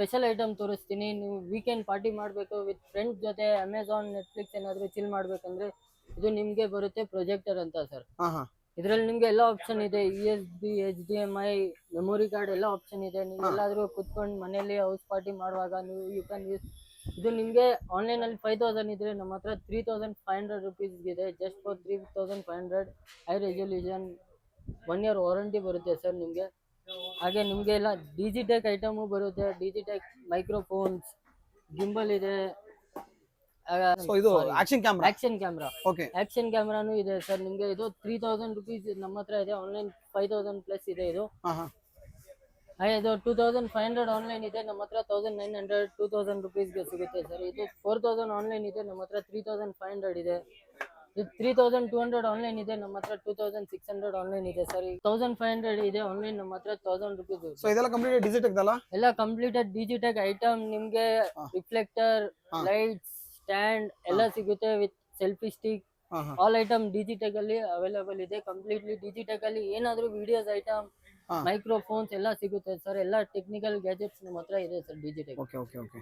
Special item ತೋರಿಸ್ತೀನಿ. ನೀವು weekend party ಮಾಡಬೇಕು ವಿತ್ ಫ್ರೆಂಡ್ಸ್ ಜೊತೆ ಅಮೆಝಾನ್ ನೆಟ್ಫ್ಲಿಕ್ಸ್ ಏನಾದರೂ ಚಿಲ್ ಮಾಡಬೇಕಂದ್ರೆ ಇದು ನಿಮಗೆ ಬರುತ್ತೆ ಪ್ರೊಜೆಕ್ಟರ್ ಅಂತ ಸರ್. ಇದರಲ್ಲಿ ನಿಮಗೆ ಎಲ್ಲ ಆಪ್ಷನ್ ಇದೆ. USB, HDMI, ಮೆಮೊರಿ ಕಾರ್ಡ್ ಎಲ್ಲ ಆಪ್ಷನ್ ಇದೆ. ನೀವು ಎಲ್ಲಾದರೂ ಕುತ್ಕೊಂಡು ಮನೆಯಲ್ಲಿ ಹೌಸ್ ಪಾರ್ಟಿ ಮಾಡುವಾಗ ನೀವು ಯು ಕ್ಯಾನ್ ಯೂಸ್. ಇದು ನಿಮಗೆ ಆನ್ಲೈನಲ್ಲಿ 5000 ಇದ್ರೆ ನಮ್ಮ ಹತ್ರ 3500 ರುಪೀಸ್ ಇದೆ. Just for 3500 high resolution 1 year warranty ಬರುತ್ತೆ ಸರ್ ನಿಮಗೆ. ಹಾಗೆ ನಿಮಗೆ ಎಲ್ಲ ಡಿಜಿಟೆಕ್ ಐಟಮು ಬರುತ್ತೆ. ಡಿಜಿಟೆಕ್ ಮೈಕ್ರೋಫೋನ್ಸ್, ಗಿಂಬಲ್ ಇದೆ. ಸೊ ಇದು action camera. Action camera. Okay, action ಕ್ಯಾಮ್ರಾನು ಇದೆ ಸರ್ ನಿಮಗೆ. ಇದು 3000 ರುಪೀಸ್ ನಮ್ಮ ಹತ್ರ ಇದೆ. ಆನ್ಲೈನ್ 5000 ಪ್ಲಸ್ ಇದೆ ಇದು. ಇದು 2500 ಆನ್ಲೈನ್ ಇದೆ ನಮ್ಮ ಹತ್ರ. 1900 2000 ರುಪೀಸ್ಗೆ ಸಿಗುತ್ತೆ ಸರ್. ಇದು 4000 ಆನ್ಲೈನ್ ಇದೆ ನಮ್ಮ ಹತ್ರ. 3500 ಇದೆ. ಇದು 3200 ಆನ್ಲೈನ್ ಇದೆ ನಮ್ಮ ಹತ್ರ. 2600 ಆನ್ಲೈನ್ ಇದೆ ಸರ್. 1500 ಇದೆ ಆನ್ಲೈನ್ ನಮ್ಮ ಹತ್ರ. 1000 ರುಪೀಸ್. ಸೊ ಇದೆಲ್ಲ ಕಂಪ್ಲೀಟ್ ಡಿಜಿಟೆಕ್ ಅಲ್ಲ? ಎಲ್ಲ ಕಂಪ್ಲೀಟೆಡ್ ಡಿಜಿಟೆಕ್ ಐಟಮ್. ನಿಮಗೆ ರಿಫ್ಲೆಕ್ಟರ್, ಲೈಟ್ಸ್, ಸ್ಟ್ಯಾಂಡ್ ಎಲ್ಲ ಸಿಗುತ್ತೆ with selfie stick. All item Digitech ಅಲ್ಲಿ ಅವೈಲೇಬಲ್ ಇದೆ. ಕಂಪ್ಲೀಟ್ಲಿ ಡಿಜಿಟೆಕ್ ಅಲ್ಲಿ ಏನಾದರೂ ವಿಡಿಯೋಸ್ ಐಟಮ್, ಮೈಕ್ರೋಫೋನ್ಸ್ ಎಲ್ಲ ಸಿಗುತ್ತೆ ಸರ್. ಎಲ್ಲ ಟೆಕ್ನಿಕಲ್ ಗ್ಯಾಜೆಟ್ಸ್ ನಮ್ಮ ಹತ್ರ ಇದೆ sir Digitech. Okay okay okay.